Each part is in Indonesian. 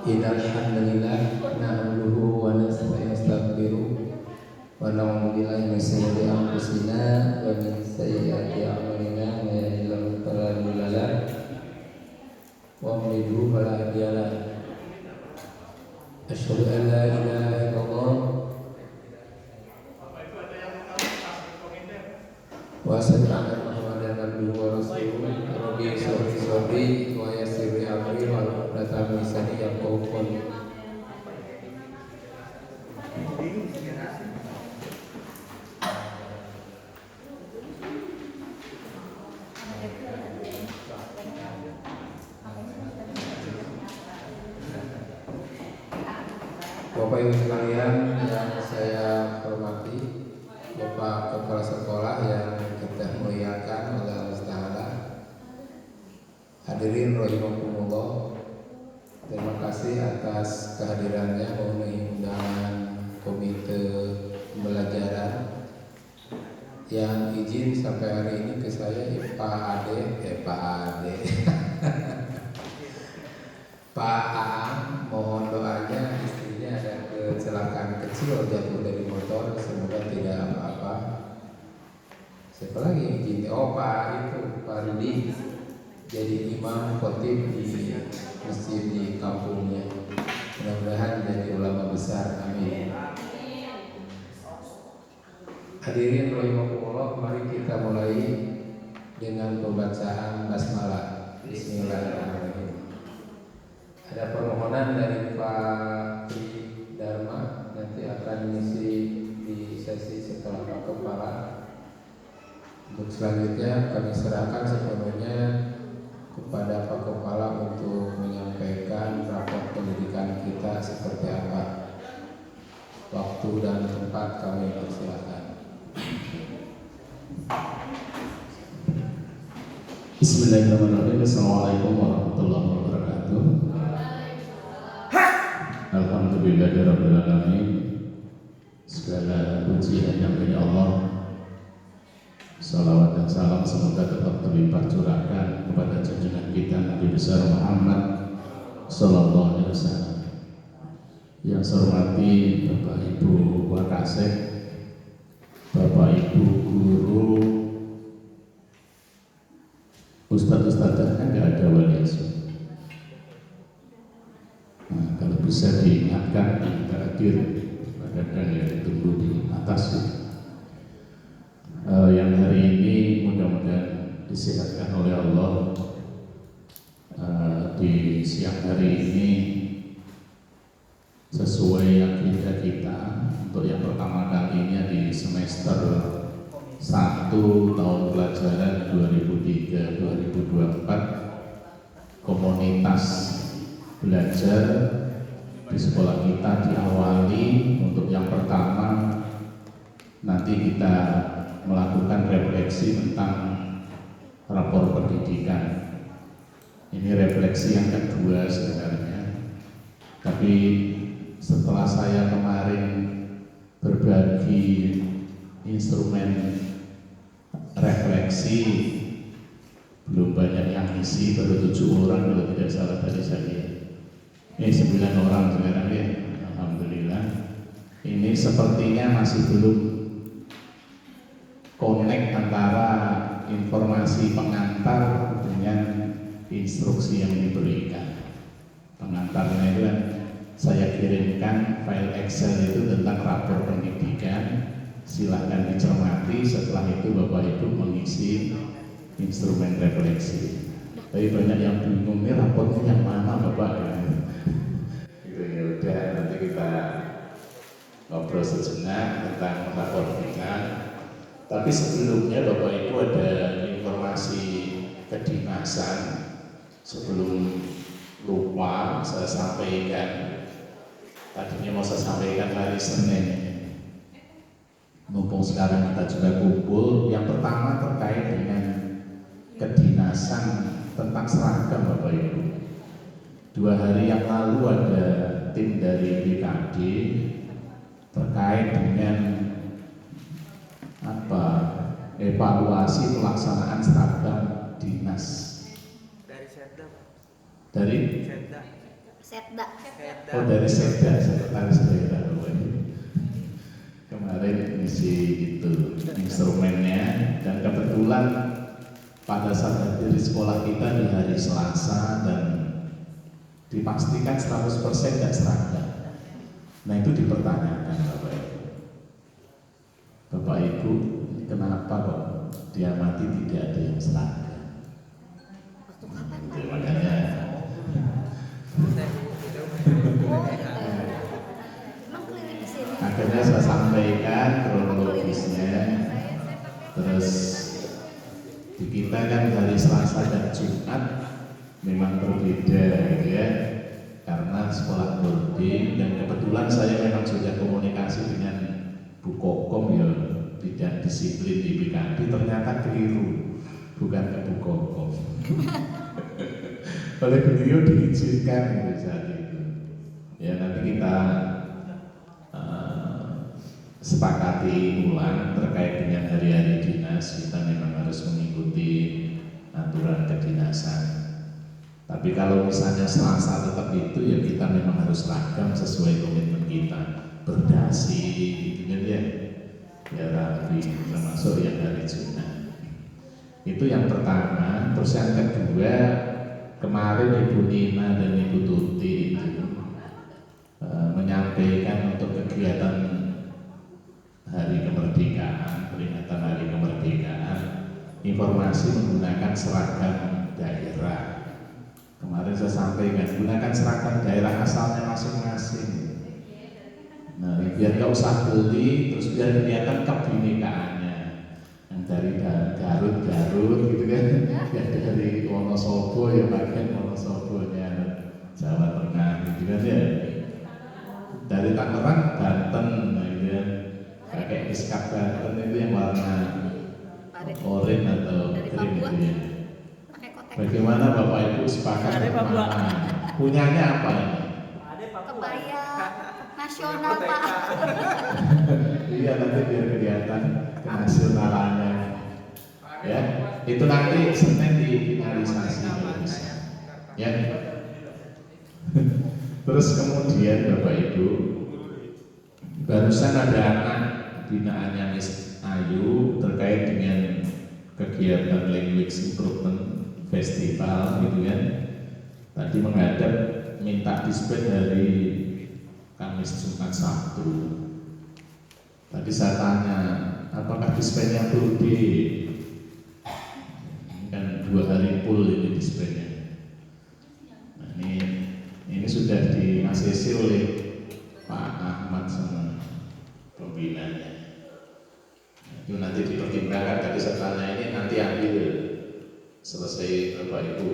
Innal hamdalillah nahmaduhu wa nastaghfiruh wa na'udzu billahi min shururi anfusina wa min sayyiati a'malina may yahdihillahu fala mudilla lahu wa may yudlil fala hadiya lahu. Asyhadu an la ilaha illallah wa asyhadu anna Muhammadan abduhu wa rasuluh. Rabbi shrah li sadri wa yassir li amri wahlul 'uqdatam min lisani yafqahu qawli. Bapak Ibu sekalian yang saya hormati, Bapak Kepala Sekolah yang kita muliakan oleh Allah Taala, hadirin rahimakumullah, terima kasih atas kehadirannya memenuhi undangan Komite Pembelajaran yang izin sampai hari ini ke saya Pak Ade Pak Aang, mohon doanya istrinya ada kecelakaan kecil jatuh dari motor, semoga tidak apa-apa. Siapa lagi yang izin? Oh Pak Rudi jadi imam khotib di masjid di kampungnya. Mudah-mudahan jadi ulama besar, amin. Hadirin rahimakumullah, mari kita mulai dengan pembacaan basmalah. Bismillahirrahmanirrahim. Ada permohonan dari Pak Tri Dharma, nanti akan mengisi di sesi setelah Pak Kepala. Untuk selanjutnya kami serahkan sepenuhnya kepada Pak Kepala untuk menyampaikan rapor pendidikan kita seperti apa. Waktu dan tempat kami persilakan. Bismillahirrahmanirrahim. Assalamualaikum warahmatullahi wabarakatuh. Alhamdulillahirabbil alamin. Segala puji hanya bagi Allah. Salawat dan salam semoga tetap terlimpah curahkan kepada junjungan kita Nabi besar Muhammad sallallahu alaihi wasallam. Yang saya hormati Bapak Ibu Wakasek, Bapak Ibu guru, Ustadz-ustadzah kan nggak ada wali asuh. Nah, kalau bisa diingatkan kita hadir pada yang ditunggu di atas. Yang hari ini mudah-mudahan disehatkan oleh Allah. Di siang hari ini sesuai akidah kita untuk yang pertama kalinya di semester 1 tahun pelajaran 2003-2024 komunitas belajar di sekolah kita diawali untuk yang pertama nanti kita melakukan refleksi tentang rapor pendidikan. Ini refleksi yang kedua sebenarnya, tapi setelah saya kemarin berbagi instrumen refleksi belum banyak yang isi, baru 7 orang kalau tidak salah tadi saya. Ini 9 orang sekarang ya, alhamdulillah. Ini sepertinya masih belum connect antara informasi pengantar dengan instruksi yang diberikan. Pengantarnya itu kan saya kirimkan file Excel itu tentang rapor pendidikan. Silahkan dicermati, setelah itu Bapak Ibu mengisi instrumen refleksi. Tapi banyak yang bingung, ini rapornya yang mana Bapak? Gitu ya udah, nanti kita ngobrol sejenak tentang rapor kita. Tapi sebelumnya Bapak Ibu ada informasi kedinasan. Sebelum lupa saya sampaikan, tadinya mau saya sampaikan hari Senin. Mumpung sekarang kita juga kumpul, yang pertama terkait dengan kedinasan tentang seragam Bapak Ibu. 2 hari yang lalu ada tim dari BKD terkait dengan evaluasi pelaksanaan seragam dinas. Dari Setda. Dari Setda. Oh, dari Setda, Sekretaris Daerah Bapak Ibu. Kemarin ngisi itu instrumennya, dan kebetulan pada saat hadir di sekolah kita di hari Selasa dan dipastikan 100% tidak seragam. Nah itu dipertanyakan Bapak Ibu. Bapak Ibu, kenapa kok diamati tidak ada yang seragam? Waktu kapan Pak? Itu makanya Oh gitu ya. Emang keliling ke sini. akhirnya saya sampaikan kronologisnya. Terus di kita kan hari Selasa dan Jumat memang berbeda gitu ya, karena sekolah boarding, dan kebetulan saya memang sudah komunikasi dengan Bu Kokom ya, bidang disiplin di BKD, ternyata keliru, bukan ke Bu Kokom. Oleh beliau diizinkan gitu saat itu. Ya nanti kita sepakati ulang terkait dengan hari-hari dinas, kita memang harus mengikuti aturan kedinasan. Tapi kalau misalnya Selasa tetap itu, ya kita memang harus seragam sesuai komitmen kita, berdasi gitu kan ya, ya rapi, termasuk yang hari Jumat. Itu yang pertama. Terus yang kedua, kemarin Ibu Nina dan Ibu Tuti itu menyampaikan untuk kegiatan Hari Kemerdekaan, peringatan Hari Kemerdekaan, informasi menggunakan seragam daerah. Kemarin saya sampaikan, gunakan seragam daerah asalnya masing-masing. Nah, biar nggak usah beli, terus biar kelihatan kebinekaannya. Yang dari Garut gitu kan, yang dari Wonosobo ya bagian Wonosobonya Jawa Tengah gitu kan ya. Dari Tangerang Banten, nah, gitu kan. Pakai iskap Banten itu yang warna oranye atau krim gitu ya. Bagaimana Bapak Ibu sepakat mana? Punyanya apa ini? Kebaya nasional Pak. Iya nanti biar kelihatan kenasionalannya. Ya, itu nanti Senin difinalisasi ya. Terus kemudian Bapak Ibu, barusan ada anak binaannya Miss Ayu terkait dengan kegiatan Language Improvement Festival gitu kan. Tadi menghadap minta dispen dari Kamis, Jumat, Sabtu. Tadi saya tanya, apakah dispennya full day? Kan 2 hari full ini dispennya. Nah, ini sudah di ACC oleh Pak Ahmad sama pembinanya. Itu nanti dipertimbangkan. Tadi saya tanya, ini nanti ambil selesai Bapak Ibu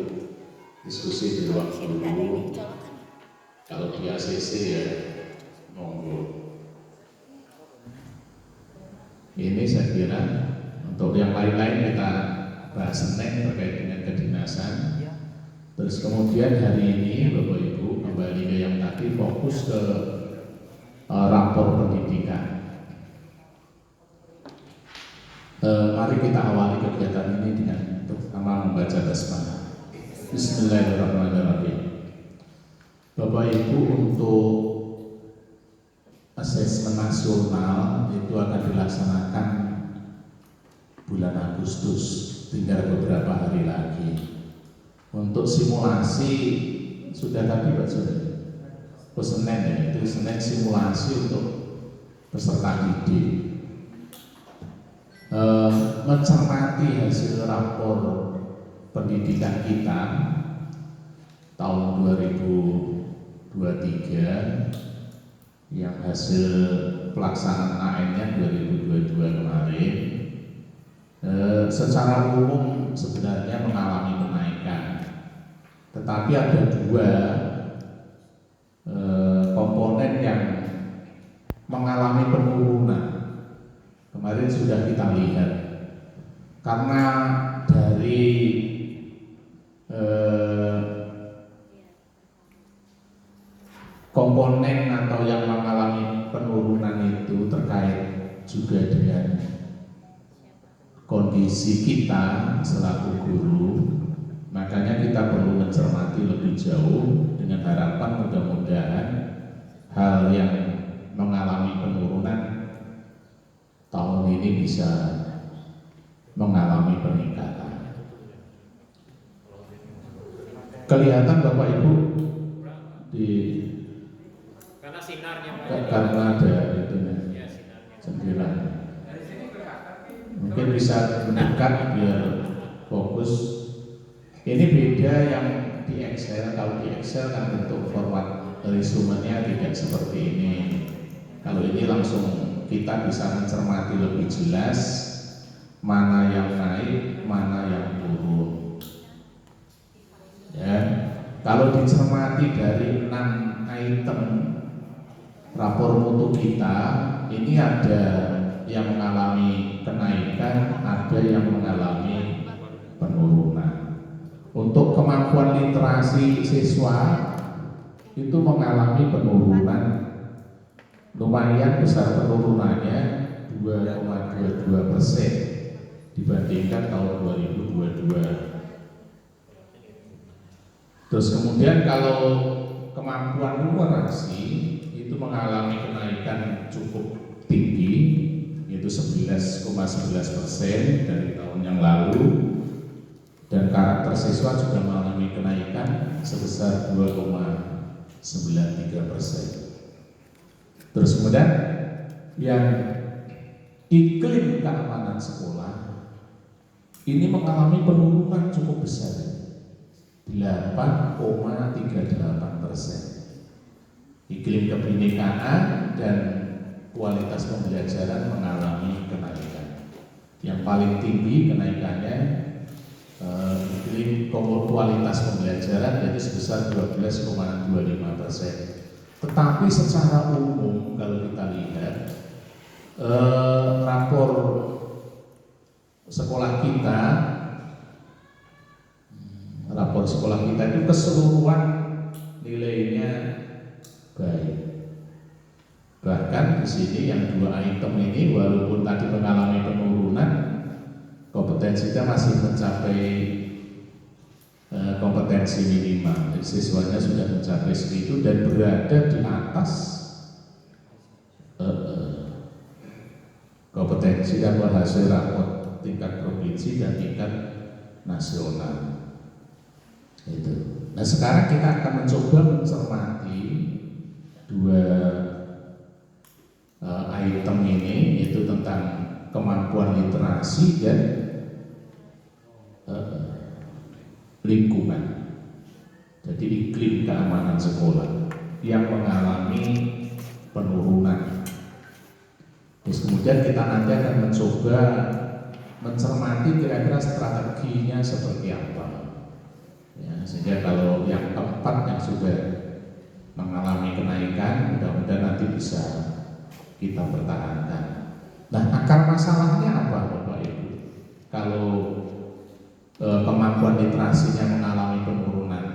diskusi di ruang guru. Kalau di ACC ya monggo. Ini saya kira untuk yang lain-lain kita bahas Senin terkait dengan kedinasan. Terus kemudian hari ini Bapak Ibu kembali ke yang tadi, fokus ke rapor pendidikan. Mari kita awali kegiatan ini dengan pertama membaca basmalah. Bismillahirrahmanirrahim. Bapak Ibu, untuk asesmen nasional itu akan dilaksanakan bulan Agustus, tinggal beberapa hari lagi. Untuk simulasi sudah tadi Pak sudah. Senin ya, itu Senin simulasi untuk peserta didik. Mencermati hasil rapor pendidikan kita tahun 2023 yang hasil pelaksanaan AN-nya 2022 kemarin, secara umum sebenarnya mengalami kenaikan, tetapi ada 2 komponen yang mengalami penurunan. Kemarin sudah kita lihat, karena dari komponen atau yang mengalami penurunan itu terkait juga dengan kondisi kita selaku guru Makanya kita perlu mencermati lebih jauh dengan harapan mudah-mudahan hal yang mengalami penurunan tahun ini bisa mengalami peningkatan. Kelihatan Bapak Ibu di Karena sinarnya karena ada itu ya, sinarnya. jendela. Mungkin bisa mendekat biar fokus. Ini beda yang di Excel. Kalau di Excel kan bentuk format resumenya tidak seperti ini. Kalau ini langsung kita bisa mencermati lebih jelas mana yang naik, mana yang turun. Ya, kalau dicermati dari 6 item rapor mutu kita, ini ada yang mengalami kenaikan, ada yang mengalami penurunan. Untuk kemampuan literasi siswa itu mengalami penurunan lumayan besar, penurunannya 2,22% dibandingkan tahun 2022. Terus kemudian kalau kemampuan numerasi itu mengalami kenaikan cukup tinggi, yaitu 11,11% dari tahun yang lalu. Dan karakter siswa juga mengalami kenaikan sebesar 2,93%. Terus kemudian yang iklim keamanan sekolah ini mengalami penurunan cukup besar, 8,38%. Iklim kebinekaan dan kualitas pembelajaran mengalami kenaikan. Yang paling tinggi kenaikannya iklim kualitas pembelajaran yaitu sebesar 12,25%. Tetapi secara umum kalau kita lihat rapor sekolah kita itu keseluruhan nilainya baik. Bahkan di sini yang 2 item ini walaupun tadi mengalami penurunan, kompetensi kita masih mencapai kompetensi minimal. Jadi siswanya sudah mencapai segitu dan berada di atas kompetensi dan hasil rapor tingkat provinsi dan tingkat nasional. Itu. Nah sekarang kita akan mencoba mencermati 2 item ini, yaitu tentang kemampuan literasi dan lingkungan. Jadi iklim keamanan sekolah yang mengalami penurunan. Terus kemudian kita nanti akan mencoba mencermati kira-kira strateginya seperti apa. Ya, sehingga kalau yang keempat yang sudah mengalami kenaikan, mudah-mudahan nanti bisa kita pertahankan. Nah, akar masalahnya apa Bapak Ibu? Kalau kemampuan literasinya mengalami penurunan,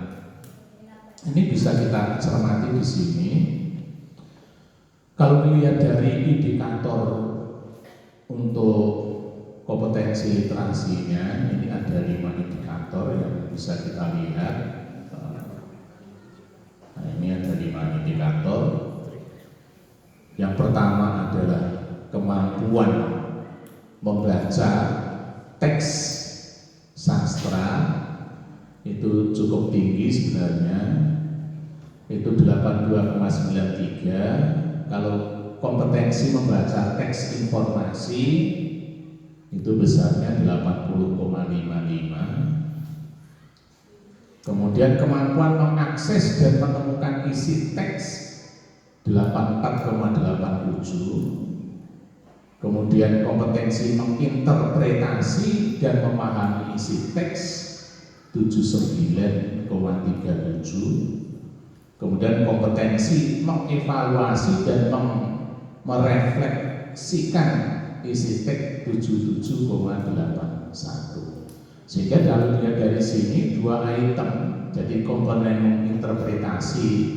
ini bisa kita cermati di sini. Kalau dilihat dari indikator untuk kompetensi literasinya, ini ada 5 indikator yang bisa kita lihat. Nah, ini ada 5 indikator. Yang pertama adalah kemampuan membaca teks sastra, itu cukup tinggi sebenarnya, itu 82,93. Kalau kompetensi membaca teks informasi itu besarnya 80,55. Kemudian kemampuan mengakses dan menemukan isi teks 84,87. Kemudian kompetensi menginterpretasi dan memahami isi teks 79,37. Kemudian kompetensi mengevaluasi dan merefleksikan isi teks 77,81. Sehingga kalau dilihat dari sini 2 item, jadi komponen menginterpretasi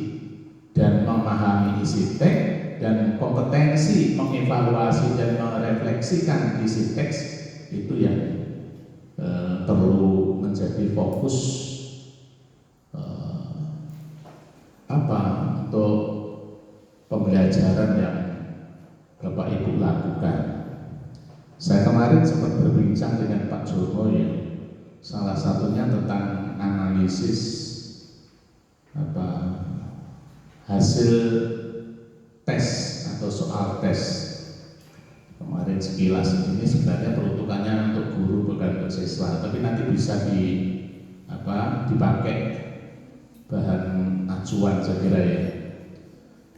dan memahami isi teks dan kompetensi mengevaluasi dan merefleksikan isi teks, itu yang perlu menjadi fokus untuk pembelajaran yang Bapak Ibu lakukan. Saya kemarin sempat berbincang dengan Pak Jono ya, salah satunya tentang analisis hasil tes atau soal tes. Kemarin sekilas ini sebenarnya peruntukannya untuk guru bukan untuk siswa, tapi nanti bisa dipakai bahan acuan saya kira ya.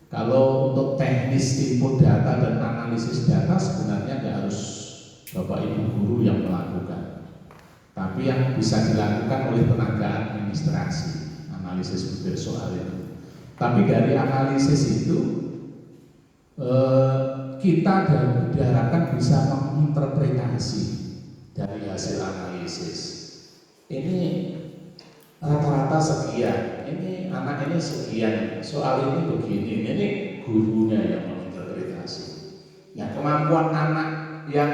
Kalau untuk teknis input data dan analisis data sebenarnya nggak harus Bapak Ibu guru yang melakukan, tapi yang bisa dilakukan oleh tenaga administrasi analisis model soal itu. Tapi dari analisis itu kita diharapkan bisa menginterpretasi dari hasil analisis. Ini rata-rata sekian, ini anak ini sekian, soal ini begini, ini gurunya yang menginterpretasi. Nah, kemampuan anak yang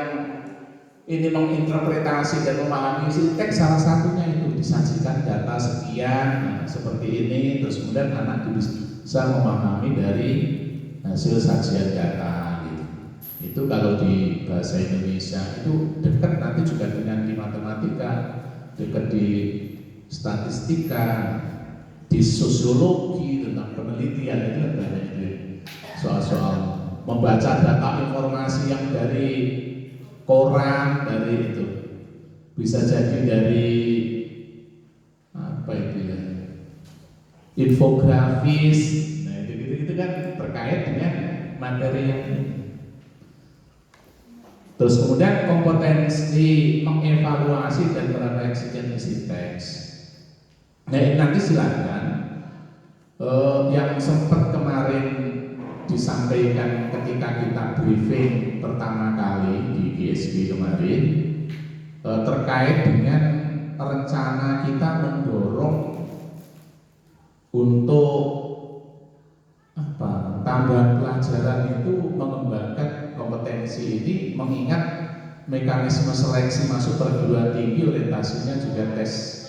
ini menginterpretasi dan memahami isi teks salah satunya itu disajikan data sekian seperti ini, terus kemudian anak bisa memahami dari hasil sajian data gitu. Itu kalau di bahasa Indonesia itu dekat nanti juga dengan di matematika, dekat di statistika, di sosiologi tentang penelitian itu banyak itu soal-soal membaca data informasi yang dari koran, dari itu bisa jadi dari infografis. Nah itu kan terkait dengan materi yang ini. Terus kemudian kompetensi mengevaluasi dan merefleksikan isi teks. Nah nanti silakan yang sempat kemarin disampaikan ketika kita briefing pertama kali di GSB kemarin terkait dengan rencana kita mendorong untuk tambahan pelajaran itu mengembangkan kompetensi ini, mengingat mekanisme seleksi masuk perguruan tinggi orientasinya juga tes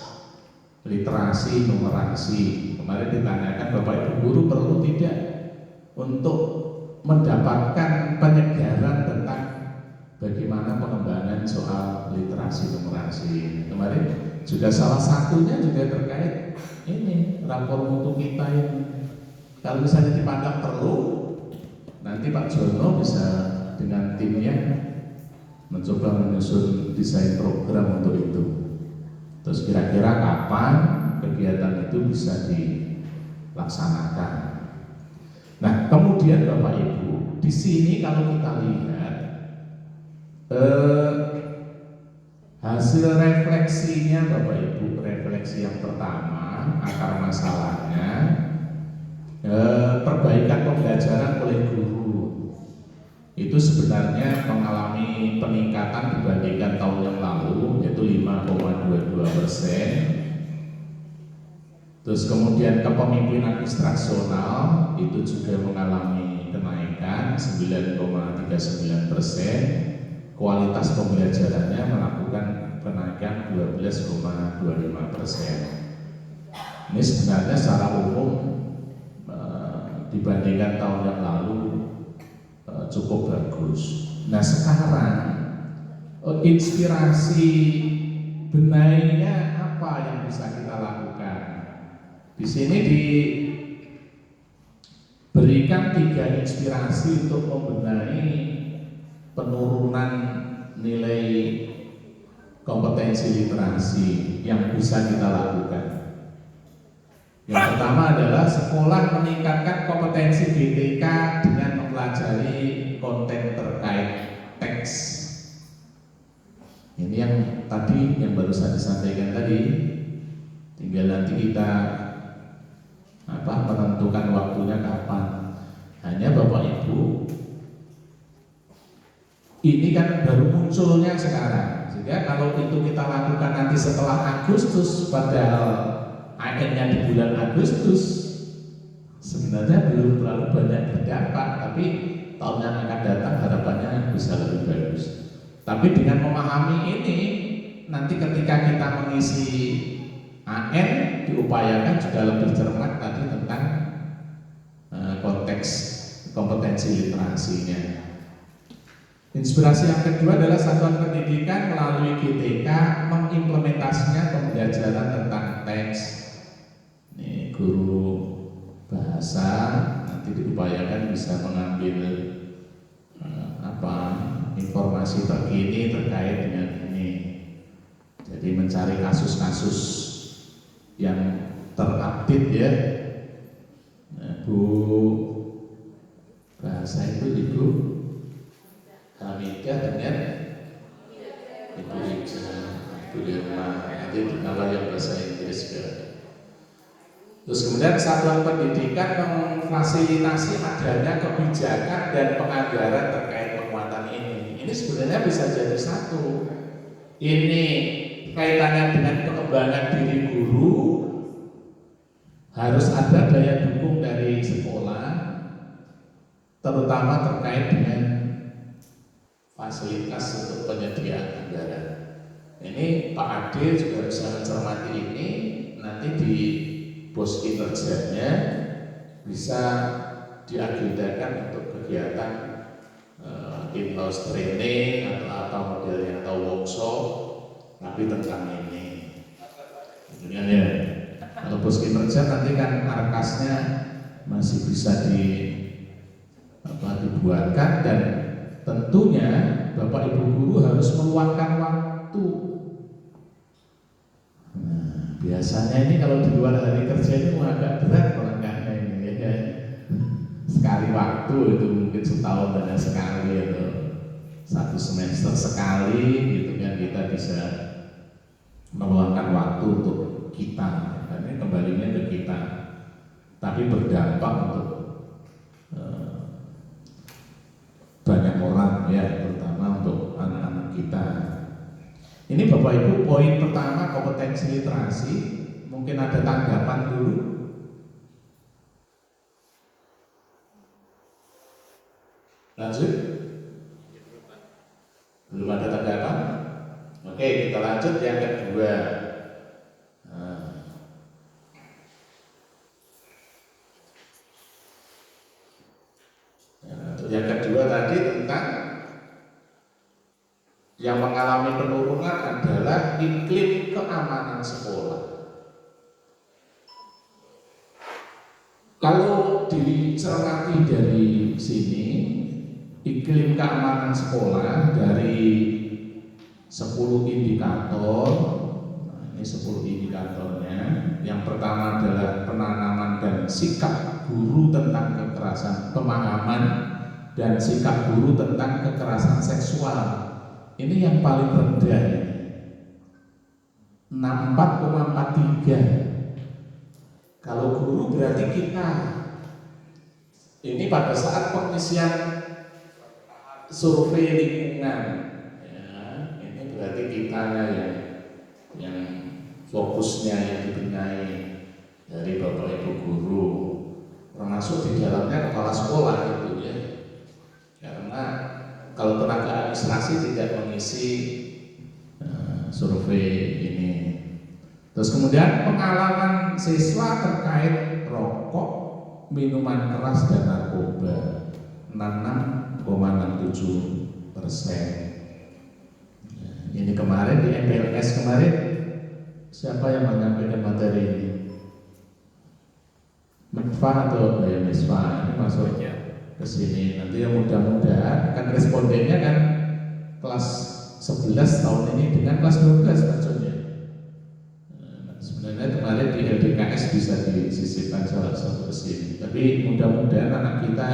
literasi, numerasi. Kemarin ditanyakan Bapak Ibu guru perlu tidak untuk mendapatkan penyegaran tentang bagaimana pengembangan soal literasi numerasi. Kemarin juga salah satunya juga terkait ini rapor mutu kita ini. Kalau misalnya dipandang perlu, nanti Pak Jono bisa dengan timnya mencoba menyusun desain program untuk itu. Terus kira-kira kapan kegiatan itu bisa dilaksanakan. Nah, kemudian Bapak Ibu, di sini kalau kita lihat hasil refleksinya Bapak Ibu, refleksi yang pertama akar masalahnya perbaikan pembelajaran oleh guru itu sebenarnya mengalami peningkatan dibandingkan tahun yang lalu, yaitu 5,22%. Terus kemudian kepemimpinan instruksional itu juga mengalami kenaikan 9,39%. Kualitas pembelajarannya melakukan kenaikan 12,25%. Ini sebenarnya secara umum dibandingkan tahun yang lalu cukup bagus. Nah sekarang inspirasi benainya apa yang bisa kita lakukan? Di sini diberikan 3 inspirasi untuk membenahi penurunan nilai kompetensi literasi yang bisa kita lakukan. Yang pertama adalah sekolah meningkatkan kompetensi BTK dengan mempelajari konten terkait teks. Ini yang tadi yang baru saya disampaikan tadi. Tinggal nanti kita menentukan waktunya kapan. Hanya Bapak Ibu, ini kan baru munculnya sekarang. Sehingga kalau itu kita lakukan nanti setelah Agustus, padahal akhirnya di bulan Agustus, sebenarnya belum terlalu banyak berdampak, tapi tahun yang akan datang harapannya bisa lebih bagus. Tapi dengan memahami ini, nanti ketika kita mengisi AN diupayakan juga lebih cermat tadi tentang konteks kompetensi literasinya. Inspirasi yang kedua adalah satuan pendidikan melalui GTK mengimplementasinya pembelajaran tentang teks. Ini guru bahasa nanti diupayakan bisa mengambil informasi terkini terkait dengan ini. Jadi mencari kasus-kasus yang terupdate ya. Bu bahasa itu Ibu Hamida dengan Ibu Ija, Ibu Irma, nanti dikawal yang bahasa Inggris juga. Terus kemudian satuan pendidikan memfasilitasi adanya kebijakan dan penganggaran terkait penguatan ini. Ini sebenarnya bisa jadi satu. Ini kaitannya dengan pengembangan diri guru, harus ada daya dukung dari sekolah, terutama terkait dengan fasilitas untuk penyediaan anggaran. Ini Pak Ade juga bisa mencermati ini, nanti di pos kinerjanya bisa diagendakan untuk kegiatan in-house training atau apa modelnya atau workshop, tapi tentang ini. Kemudian ya, kalau pos kinerja nanti kan markasnya masih bisa dibuatkan dan tentunya Bapak Ibu guru harus meluangkan waktu. Nah, biasanya ini kalau di luar hari kerja itu agak berat melangkahnya ini ya. Sekali waktu itu mungkin setahun hanya sekali atau satu semester sekali gitu kan kita bisa meluangkan waktu untuk kita, karena kembalinya ke kita, tapi berdampak untuk banyak orang ya, terutama untuk anak-anak kita. Ini Bapak Ibu poin pertama kompetensi literasi. Mungkin ada tanggapan dulu. Lanjut. Belum ada tanggapan? Oke, kita lanjut yang kedua. Yang kedua tadi tentang yang mengalami penurunan adalah iklim keamanan sekolah. Kalau dicermati dari sini, iklim keamanan sekolah dari 10 indikator, nah ini 10 indikatornya. Yang pertama adalah penanaman dan sikap guru tentang kekerasan, pemahaman dan sikap guru tentang kekerasan seksual. Ini yang paling rendah ini, 64,43. Kalau guru berarti kita. Ini pada saat pengisian survei lingkungan, ya, ini berarti kita yang fokusnya yang dibenahi dari Bapak Ibu guru, termasuk di dalamnya kepala sekolah itu ya. Karena kalau tenaga administrasi tidak mengisi survei ini. Terus kemudian pengalaman siswa terkait rokok, minuman keras dan narkoba 66,67%. Ini kemarin di MPLS kemarin siapa yang menyampaikan materi ini? Menfa atau Misfa ini masuk ke sini. Nanti yang mudah-mudahan kan respondennya kan kelas 11 tahun ini dengan kelas 12 maksudnya. Sebenarnya kemarin di LDKS bisa disisipkan salah satu ke sini. Tapi mudah-mudahan anak kita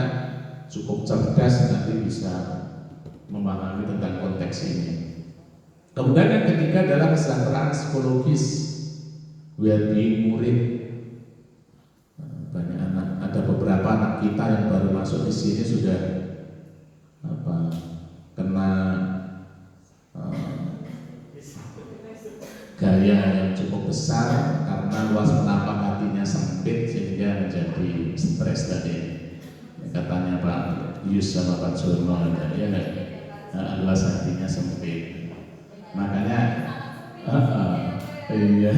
cukup cerdas nanti bisa memahami tentang konteks ini. Kemudian yang ketiga adalah kesejahteraan psikologis well-being murid. Banyak anak, ada beberapa anak kita yang baru masuk di sini sudah kena gaya yang cukup besar karena luas penampang hatinya sempit sehingga menjadi stres tadi. Katanya Pak Yus sama Pak Surno ya, luas hatinya sempit. Makanya Iya.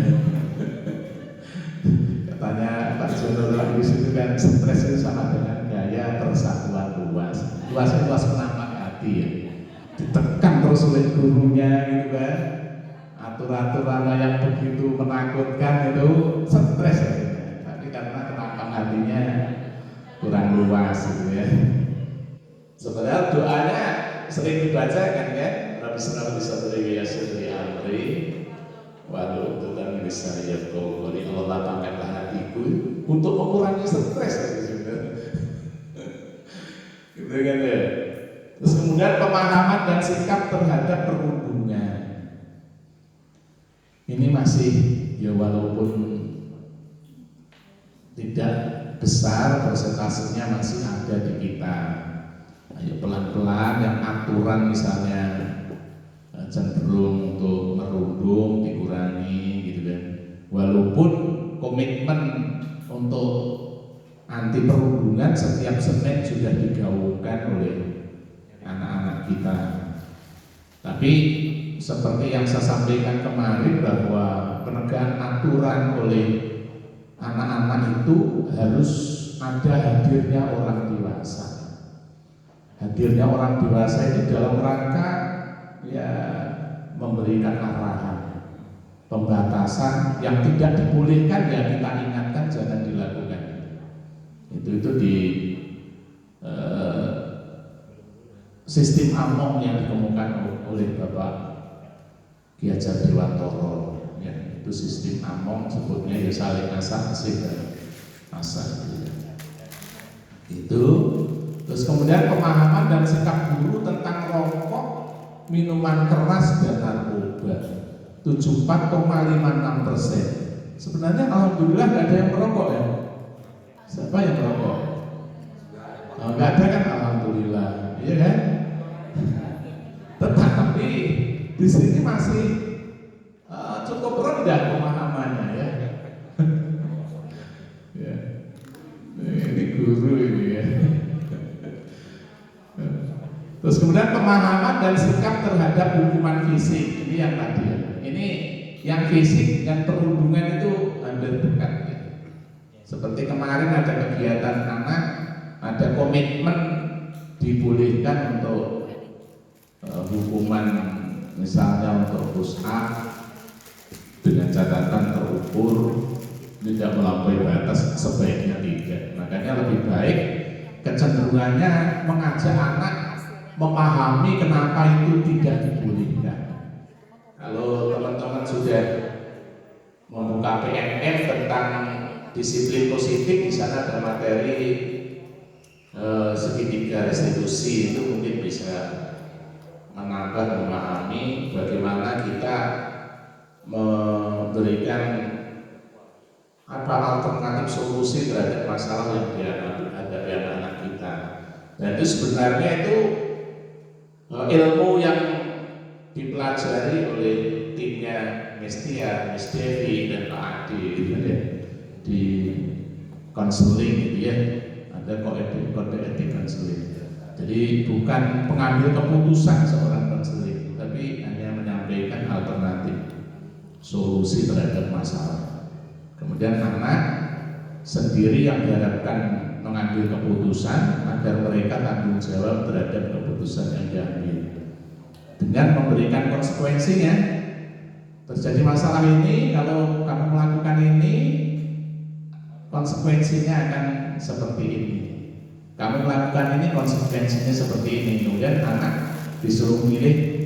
Katanya Pak Jono Lagis itu kan stres itu sama dengan gaya persatuan luas. Luasnya luas penamak hati ya. Ditekan terus oleh gurunya gitu kan. Aturan-aturan yang begitu menakutkan itu stres ya. Tapi karena kenapa hatinya kurang luas gitu ya. Sebenarnya doanya sering dibaca kan ya. Rabbi Shalom Sadri wa Yassir Amri. Waduh, itu kan bisa ya kau beri Allah lapangkanlah hatiku untuk mengurangi stres gitu kan ya. Terus kemudian pemahaman dan sikap terhadap perundungan ini masih ya walaupun tidak besar persentasenya masih ada di kita. Ayo pelan-pelan yang aturan misalnya cenderung untuk merundung dikurangi gitu kan. Walaupun komitmen untuk anti perundungan setiap Senin sudah digaungkan oleh anak-anak kita. Tapi seperti yang saya sampaikan kemarin bahwa penegakan aturan oleh anak-anak itu harus ada hadirnya orang dewasa. Hadirnya orang dewasa ini dalam rangka ya memberikan arahan, pembatasan yang tidak dibolehkan ya kita ingatkan jangan dilakukan. Itu di sistem AMOM yang dikemukakan oleh Bapak Ki Hajar Dewantoro. Ya, itu sistem AMOM sebutnya ya saling asah asih dan asah. Itu terus kemudian pemahaman dan sikap guru tentang rokok, minuman keras dan narkoba 74,56%. Sebenarnya alhamdulillah nggak ada yang merokok ya. Siapa yang merokok? Oh, nggak ada kan alhamdulillah, iya kan? Tetapi di sini masih cukup rendah pemahamannya ya. Ya. Ini guru ini ya. Terus kemudian pemahaman dan sikap terhadap hukuman fisik ini yang tadi ya. Ini yang fisik dan perundungan itu hampir dekat ya. Seperti kemarin ada kegiatan anak, ada komitmen dibolehkan untuk hukuman misalnya untuk push up dengan catatan terukur tidak melampaui batas, sebaiknya tidak. Makanya lebih baik kecenderungannya mengajak anak memahami kenapa itu tidak dibolehkan. Kalau teman-teman sudah membuka PNF tentang disiplin positif, di sana ada materi segitiga restitusi, itu mungkin bisa menambah memahami bagaimana kita memberikan apa alternatif solusi terhadap masalah yang dihadapi anak kita. Dan itu sebenarnya itu ilmu yang dipelajari oleh timnya Mestia, Miss Devi dan Pak Adi gitu ya, di konseling gitu ya, ada kode etik konseling. Jadi bukan pengambil keputusan seorang konseling, tapi hanya menyampaikan alternatif solusi terhadap masalah. Kemudian anak sendiri yang diharapkan mengambil keputusan agar mereka tanggung jawab terhadap keputusan yang diambil dengan memberikan konsekuensinya. Terjadi masalah ini, kalau kamu melakukan ini konsekuensinya akan seperti ini, kamu melakukan ini konsekuensinya seperti ini. Kemudian anak disuruh pilih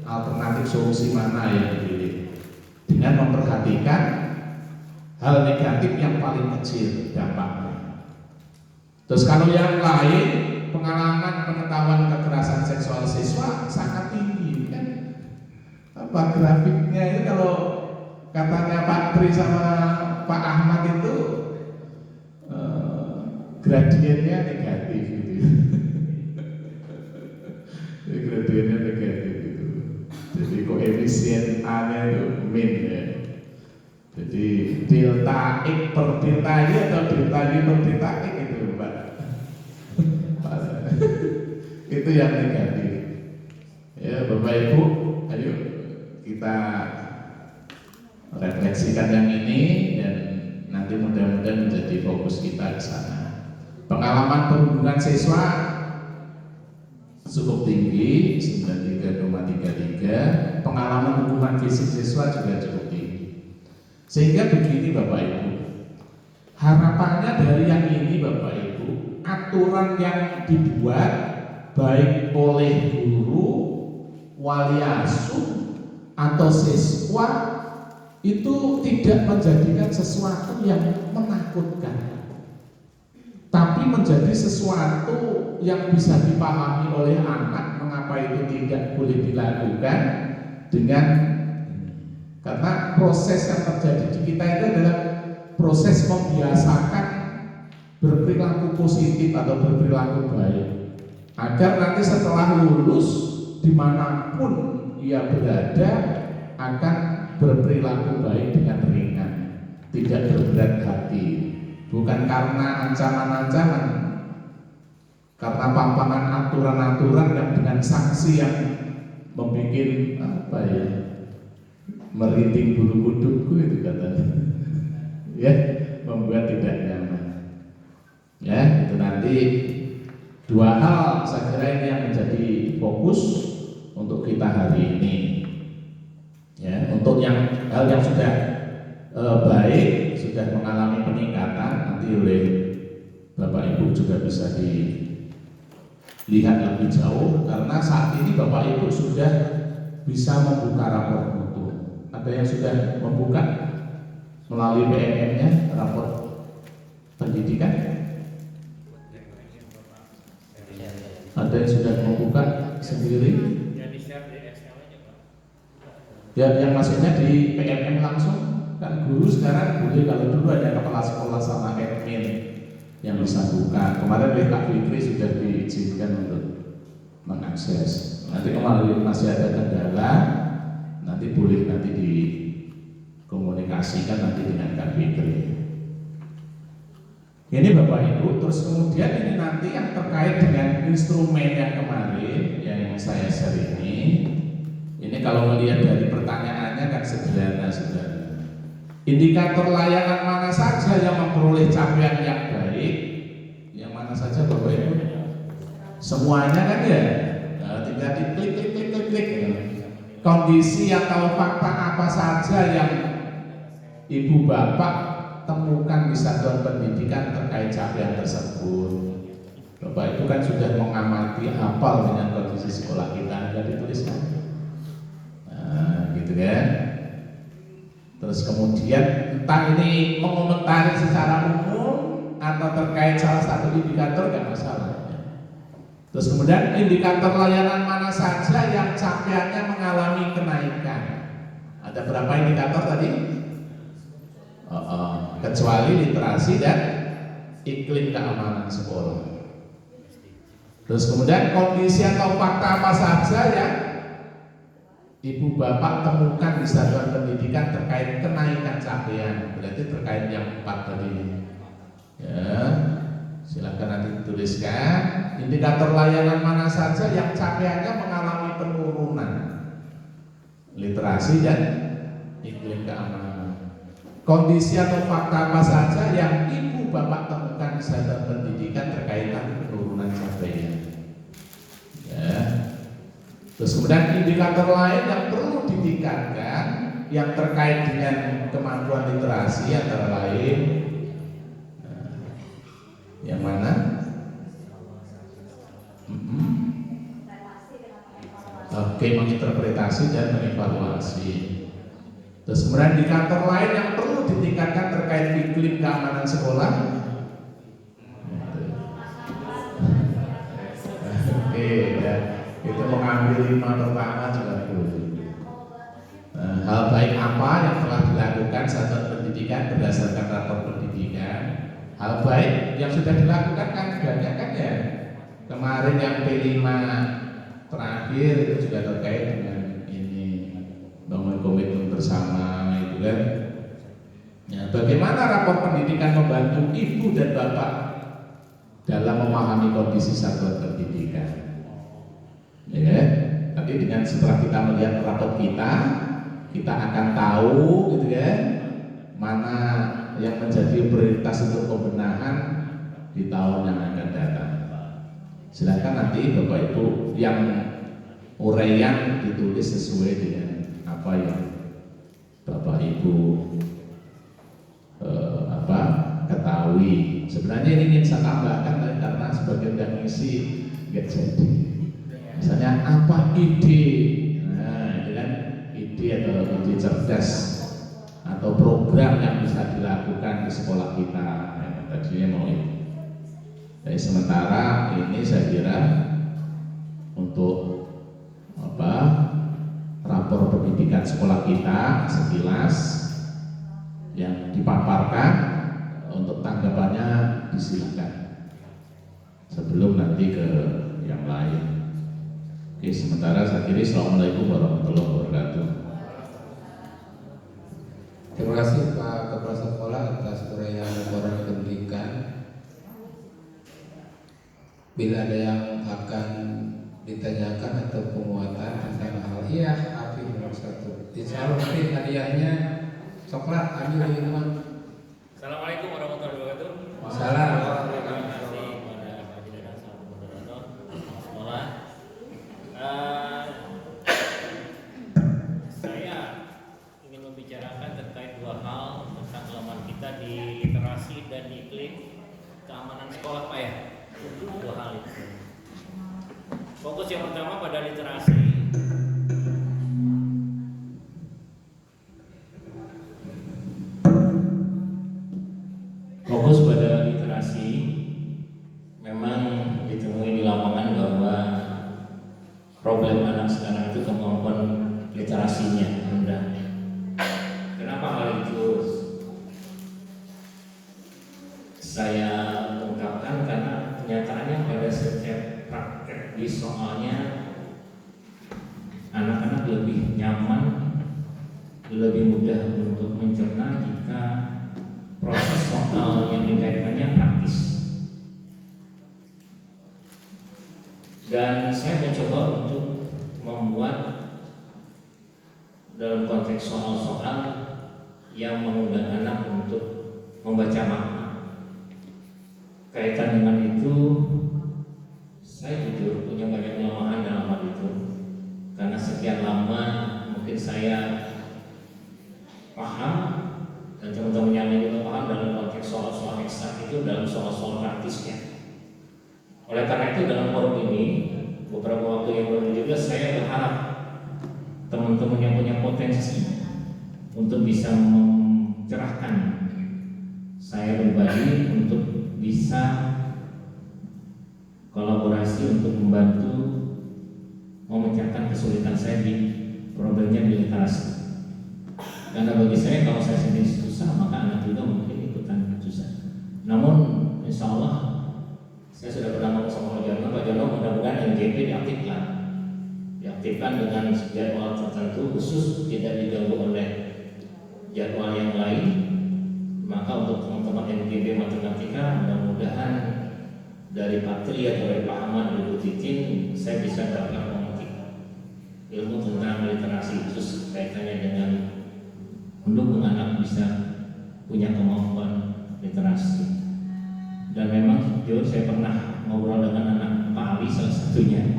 alternatif solusi mana yang dipilih dengan memperhatikan hal negatif yang paling kecil dampaknya. Terus kalau yang lain, pengalaman pengetahuan kekerasan seksual siswa sangat tinggi kan? Apa grafiknya itu kalau katanya Pak Tri sama Pak Ahmad itu gradiennya negatif gitu. Gradiennya negatif gitu. Jadi koefisien A-nya itu min ya. Jadi delta X per delta Y atau delta Y per delta X itu Pak. Itu yang negatif. Ya Bapak Ibu, ayo kita koreksikan yang ini dan nanti mudah-mudahan menjadi fokus kita ke sana. Pengalaman perhubungan siswa cukup tinggi 93,33, pengalaman hubungan fisik siswa juga cukup tinggi. Sehingga begini Bapak Ibu, harapannya dari yang ini Bapak Ibu, aturan yang dibuat baik oleh guru, wali asuh atau siswa itu tidak menjadikan sesuatu yang menakutkan, tapi menjadi sesuatu yang bisa dipahami oleh anak mengapa itu tidak boleh dilakukan dengan, karena proses yang terjadi di kita itu adalah proses membiasakan berperilaku positif atau berperilaku baik agar nanti setelah lulus dimanapun ia berada akan berperilaku baik dengan ringan, tidak berberat hati, bukan karena ancaman-ancaman, karena pampanan aturan-aturan yang dengan sanksi yang membuat merinding bulu kudukku itu katanya, ya, membuat tidak nyaman. Ya, itu nanti dua hal saya kira ini yang menjadi fokus untuk kita hari ini. Ya, untuk yang hal yang sudah baik, sudah mengalami peningkatan, nanti oleh Bapak Ibu juga bisa dilihat lebih jauh, karena saat ini Bapak Ibu sudah bisa membuka rapor mutu. Ada yang sudah membuka melalui PMM-nya rapor pendidikan? Ada yang sudah membuka sendiri? Ya di share di Excel aja Pak. Ya, yang maksudnya di PMM langsung, kan guru sekarang boleh, kalau dulu ada kepala sekolah sama admin yang bisa buka. Kemarin Kak Fikri sudah diizinkan untuk mengakses. Nanti kemarin masih ada kendala, nanti boleh nanti dikomunikasikan nanti dengan Kak Fikri. Ini Bapak Ibu, terus kemudian ini nanti yang terkait dengan instrumen yang kemarin yang saya share ini kalau melihat dari pertanyaannya kan sederhana saudara. Indikator layanan mana saja yang memperoleh capaian yang baik? Yang mana saja Bapak Ibu? Semuanya kan ya? Nah, tinggal diklik. Kondisi atau fakta apa saja yang Ibu Bapak temukan di satuan pendidikan terkait capaian tersebut. Bapak Ibu kan sudah mengamati, hafal dengan kondisi sekolah kita, sudah dituliskan. Nah, gitu kan. Terus kemudian entah ini mengomentari secara umum atau terkait salah satu indikator, nggak masalah. Terus kemudian indikator layanan mana saja yang capaiannya mengalami kenaikan. Ada berapa indikator tadi? Kecuali literasi dan iklim keamanan sekolah. Terus kemudian kondisi atau fakta apa saja yang Ibu Bapak temukan di satuan pendidikan terkait kenaikan capaian, berarti terkait yang 4 tadi. Ya, silakan nanti dituliskan. Indikator layanan mana saja yang capaiannya mengalami penurunan, literasi dan iklim keamanan. Kondisi atau fakta apa saja yang Ibu Bapak temukan di satuan pendidikan terkait penurunan capaian. Ya. Terus kemudian indikator lain yang perlu ditingkatkan yang terkait dengan kemampuan literasi antara lain, yang mana? Oke, menginterpretasi dan mengevaluasi. Terus kemudian indikator lain yang perlu ditingkatkan terkait iklim keamanan sekolah. Oke, ya. Itu mengambil 5 pertama juga boleh. Hal baik apa yang telah dilakukan satuan pendidikan berdasarkan rapor pendidikan? Hal baik yang sudah dilakukan kan banyak kan ya. Kemarin yang P5 terakhir itu juga terkait dengan ini, bangun komitmen bersama itu kan. Ya, bagaimana rapor pendidikan membantu Ibu dan Bapak dalam memahami kondisi satuan pendidikan? Ya, tapi dengan setelah kita melihat rapor kita akan tahu gitu kan, mana yang menjadi prioritas untuk pembenahan di tahun yang akan datang. Silakan nanti Bapak Ibu yang uraian ditulis sesuai dengan apa yang Bapak Ibu ketahui. Sebenarnya ini ingin saya tambahkan, tapi karena sebagian yang ngisi nggak jadi. Misalnya apa ide, nah itu kan ide atau ide cerdas atau program yang bisa dilakukan di sekolah kita. Tadinya mau itu. Jadi sementara ini saya kira untuk rapor pendidikan sekolah kita sekilas yang dipaparkan, untuk tanggapannya disilakan sebelum nanti ke yang lain. Oke, sementara saya kira Assalamualaikum warahmatullahi wabarakatuh. Terima kasih Pak Kepala Sekolah atas uraian laporan pendidikan. Bila ada yang akan ditanyakan atau penguatan tentang hal Afi nomor 1. Insya Allah nanti hadiahnya coklat ambil minuman. Assalamualaikum warahmatullahi wabarakatuh. Salam. Terima kasih kepada Haji dan sahabat moderator sekolah. Saya ingin membicarakan terkait dua hal tentang kelemahan kita di literasi dan di iklim keamanan sekolah, Pak ya. Dua hal itu. Fokus yang pertama pada literasi. Fokus pada literasi, memang ditemui di lapangan bahwa problem anak sekarang itu kemampuan literasinya rendah. Kenapa hal itu saya ungkapkan? Karena kenyataannya pada setiap praktek di soalnya anak-anak lebih nyaman, lebih mudah untuk mencerna jika proses soal yang dikaitkannya praktis. Dan saya mencoba untuk membuat dalam konteks soal-soal yang mengundang anak untuk membaca makna. Kaitan dengan itu, saya jujur punya banyak kelemahan dalam hal itu. Karena sekian lama mungkin saya paham dan teman-teman yang lain juga paham dalam konteks soal-soal eksak itu dalam soal-soal praktisnya. Oleh karena itu dalam forum ini beberapa waktu yang lalu juga saya berharap teman-teman yang punya potensi untuk bisa mencerahkan saya pribadi untuk bisa kolaborasi untuk membantu memecahkan kesulitan saya di problemnya di literasi. Karena bagi saya kalau saya sendiri susah, maka anak juga mungkin ikutan susah. Namun insya Allah saya sudah pernah ngomong sama Pak Jono, mudah-mudahan NGP diaktifkan dengan jadwal tertentu khusus, tidak diganggu oleh jadwal yang lain. Maka untuk teman-teman NGP matematika, mudah-mudahan dari Pak Tri atau dari Pak Ahmad dan Ibu Titin saya bisa dapat memetik ilmu tentang literasi khusus kaitannya dengan mendukung anak bisa punya kemampuan literasi. Dan memang jujur saya pernah ngobrol dengan anak Pak Ali, salah satunya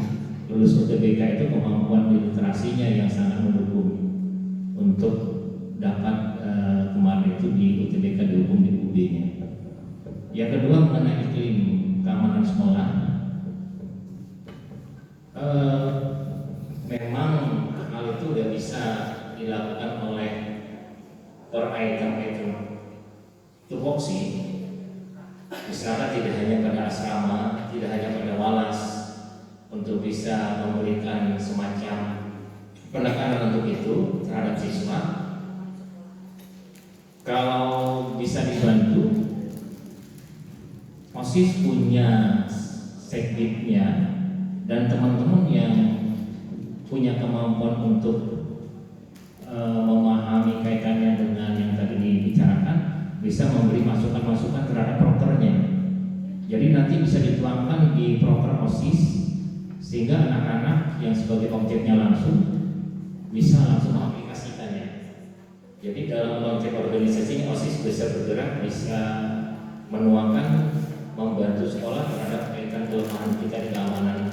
lulus UTBK itu kemampuan literasinya yang sangat mendukung untuk dapat kemarin itu di UTBK dihubung di UB-nya. Yang kedua mengenai iklim keamanan sekolah, memang hal itu sudah bisa dilakukan oleh per item tupoksi. Misalkan tidak hanya pada asrama, tidak hanya pada walas, untuk bisa memberikan semacam penekanan untuk itu terhadap siswa. Kalau bisa dibantu, OSIS punya sekdiknya dan teman-teman yang punya kemampuan untuk memahami kaitannya dengan yang tadi dibicarakan, bisa memberi masukan-masukan terhadap prokernya. Jadi nanti bisa dituangkan di proker OSIS sehingga anak-anak yang sebagai objeknya langsung bisa langsung mengaplikasikannya. Jadi dalam konsep organisasi OSIS bisa bergerak, bisa menuangkan, membantu sekolah terhadap kaitan kelemahan kita di keamanan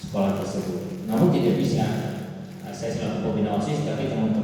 sekolah tersebut. Namun tidak bisa, saya selaku pembina OSIS, tapi teman-teman